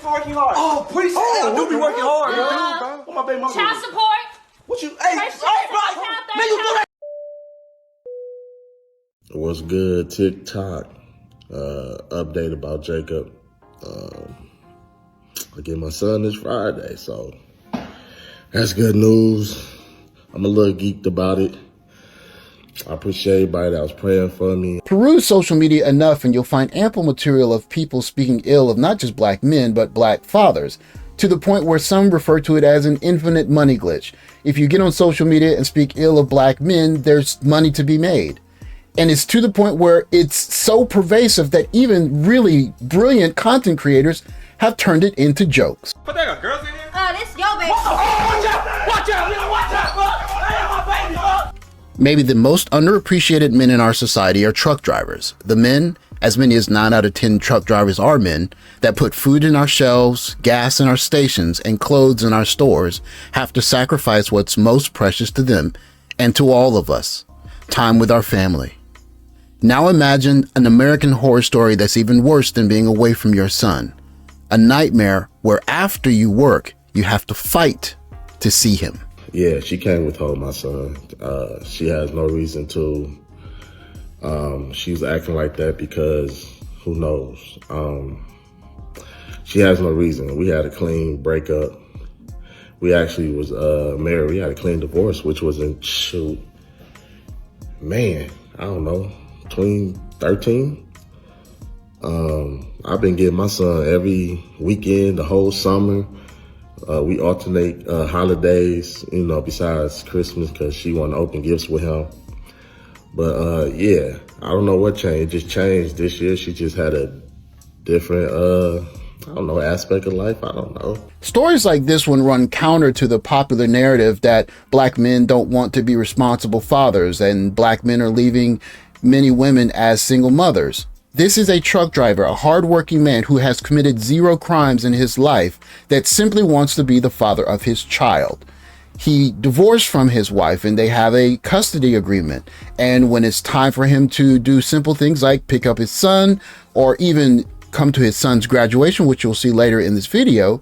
working hard. Oh, please. I do be working hard, bro. What my baby mama Child do? support. What you? Hey, First bro. Man, you do that. What's good, TikTok? Update about Jacob. I get my son this Friday, so that's good news. I'm a little geeked about it. I appreciate everybody that was praying for me. Peruse social media enough and you'll find ample material of people speaking ill of not just black men, but black fathers, to the point where some refer to it as an infinite money glitch. If you get on social media and speak ill of black men, there's money to be made. And it's to the point where it's so pervasive that even really brilliant content creators have turned it into jokes. But they got girls in here? This your baby. Oh, watch out! Watch out! Nigga, watch out, bro! That ain't my baby, bro! Maybe the most underappreciated men in our society are truck drivers. The men, as many as 9 out of 10 truck drivers are men, that put food in our shelves, gas in our stations, and clothes in our stores, have to sacrifice what's most precious to them and to all of us: time with our family. Now imagine an American horror story that's even worse than being away from your son. A nightmare where after you work, you have to fight to see him. Yeah, she can't withhold my son. She has no reason to. She's acting like that because who knows? She has no reason. We had a clean breakup. We actually was married. We had a clean divorce, which was in, I don't know, 2013. I've been getting my son every weekend, the whole summer. We alternate holidays, besides Christmas, because she want to open gifts with him. But yeah, I don't know what changed. It just changed this year. She just had a different, aspect of life. I don't know. Stories like this one run counter to the popular narrative that black men don't want to be responsible fathers and black men are leaving many women as single mothers. This is a truck driver, a hardworking man who has committed 0 crimes in his life that simply wants to be the father of his child. He divorced from his wife and they have a custody agreement. And when it's time for him to do simple things like pick up his son or even come to his son's graduation, which you'll see later in this video,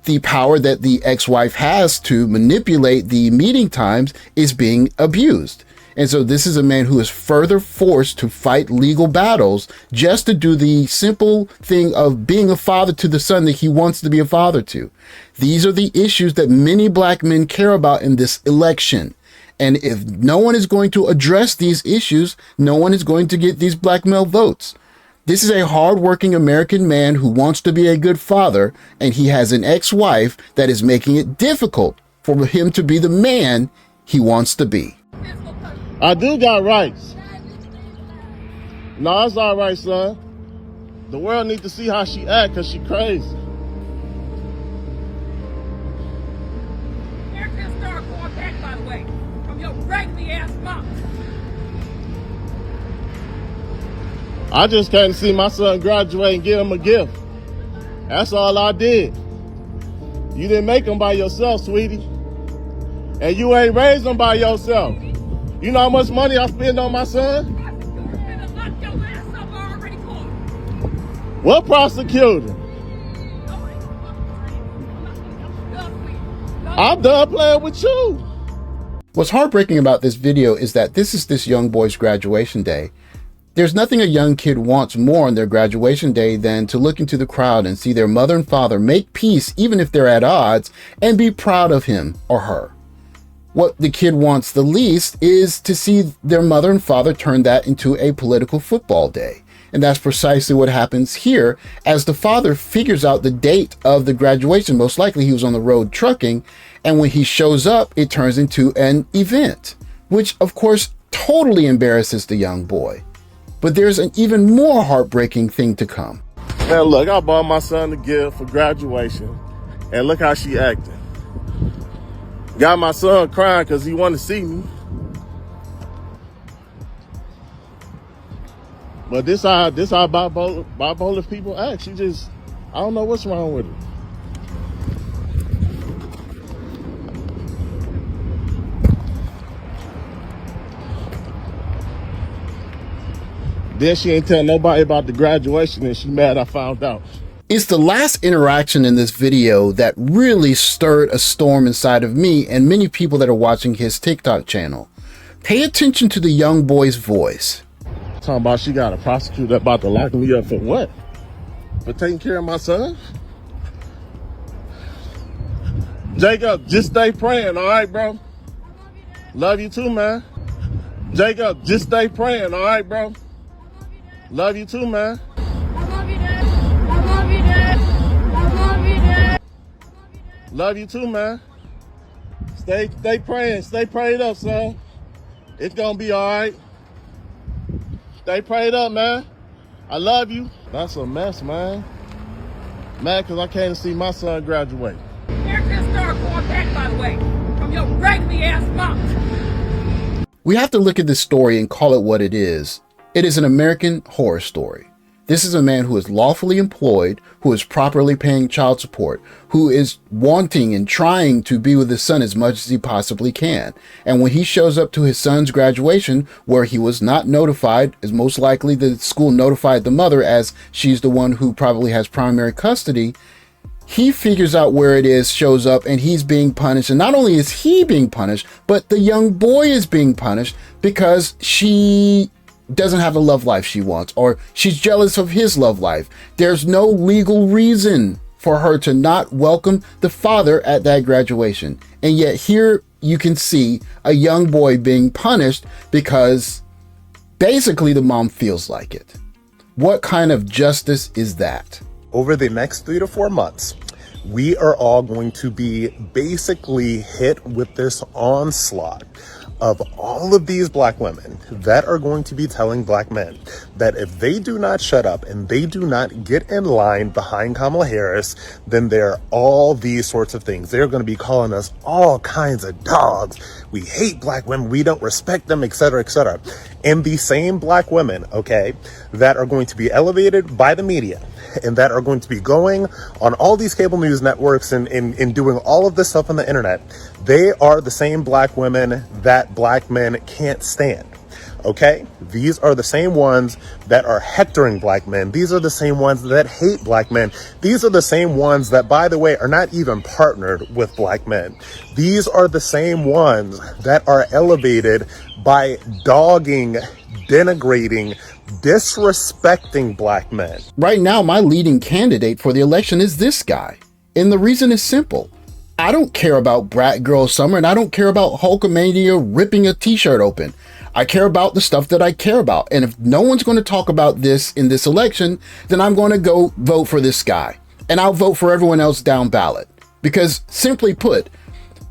the power that the ex-wife has to manipulate the meeting times is being abused. And so this is a man who is further forced to fight legal battles just to do the simple thing of being a father to the son that he wants to be a father to. These are the issues that many black men care about in this election. And if no one is going to address these issues, no one is going to get these black male votes. This is a hardworking American man who wants to be a good father, and he has an ex-wife that is making it difficult for him to be the man he wants to be. I do got rights. No, it's all right, son. The world needs to see how she act, because she crazy. Haircut started going back, by the way, from your raggedy ass mouth. I just came to see my son graduate and give him a gift. That's all I did. You didn't make him by yourself, sweetie. And you ain't raised him by yourself. You know how much money I spend on my son? What prosecutor? I'm done playing with you. What's heartbreaking about this video is that this is this young boy's graduation day. There's nothing a young kid wants more on their graduation day than to look into the crowd and see their mother and father make peace, even if they're at odds, and be proud of him or her. What the kid wants the least is to see their mother and father turn that into a political football day. And that's precisely what happens here as the father figures out the date of the graduation. Most likely he was on the road trucking. And when he shows up, it turns into an event, which of course totally embarrasses the young boy. But there's an even more heartbreaking thing to come. Man, look, I bought my son a gift for graduation. And look how she acting. Got my son crying because he wanted to see me. But this how bipolar people act. She just, I don't know what's wrong with her. Then she ain't tell nobody about the graduation and she mad I found out. It's the last interaction in this video that really stirred a storm inside of me and many people that are watching his TikTok channel. Pay attention to the young boy's voice. Talking about she got a prostitute that about to lock me up for what? For taking care of my son? Jacob, just stay praying, all right, bro? Love you too, man. Jacob, just stay praying, all right, bro? Love you too, man. Love you too, man. Stay praying. Stay prayed up, son. It's gonna be all right. Stay prayed up, man. I love you. That's a mess, man. Mad because I can't see my son graduate. Here's this star going back, by the way, from your raggedy ass mouth. We have to look at this story and call it what it is. It is an American horror story. This is a man who is lawfully employed, who is properly paying child support, who is wanting and trying to be with his son as much as he possibly can. And when he shows up to his son's graduation, where he was not notified, is most likely the school notified the mother as she's the one who probably has primary custody, he figures out where it is, shows up, and he's being punished. And not only is he being punished, but the young boy is being punished because she doesn't have the love life she wants, or she's jealous of his love life. There's no legal reason for her to not welcome the father at that graduation. And yet here you can see a young boy being punished because basically the mom feels like it. What kind of justice is that? Over the next 3 to 4 months, we are all going to be basically hit with this onslaught of all of these black women that are going to be telling black men that if they do not shut up and they do not get in line behind Kamala Harris, then they're all these sorts of things. They're going to be calling us all kinds of dogs. We hate black women. We don't respect them, etc., etc. And the same black women, okay, that are going to be elevated by the media and that are going to be going on all these cable news networks and doing all of this stuff on the internet, they are the same black women that black men can't stand. Okay, these are the same ones that are hectoring black men. These are the same ones that hate black men. These are the same ones that, by the way, are not even partnered with black men. These are the same ones that are elevated by dogging, denigrating, disrespecting black men. Right now, my leading candidate for the election is this guy. And the reason is simple. I don't care about Brat Girl Summer, and I don't care about Hulkamania ripping a t-shirt open. I care about the stuff that I care about. And if no one's going to talk about this in this election, then I'm going to go vote for this guy. And I'll vote for everyone else down ballot. Because simply put,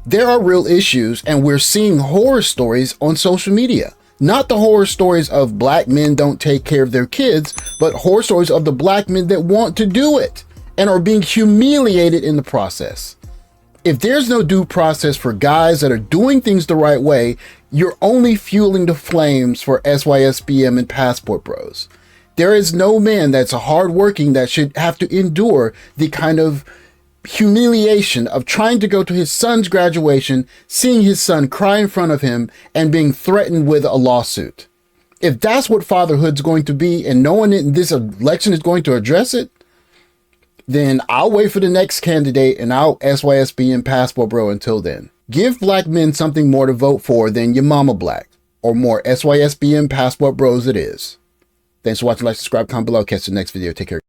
there are real issues, and we're seeing horror stories on social media. Not the horror stories of black men don't take care of their kids, but horror stories of the black men that want to do it and are being humiliated in the process. If there's no due process for guys that are doing things the right way, you're only fueling the flames for SYSBM and Passport Bros. There is no man that's a hardworking that should have to endure the kind of humiliation of trying to go to his son's graduation, seeing his son cry in front of him, and being threatened with a lawsuit. If that's what fatherhood's going to be, and no one in this election is going to address it, then I'll wait for the next candidate and I'll SYSB and Passport Bro until then. Give black men something more to vote for than your mama black, or more SYSB and Passport Bros it is. Thanks for watching, like, subscribe, comment below, catch you in the next video, take care.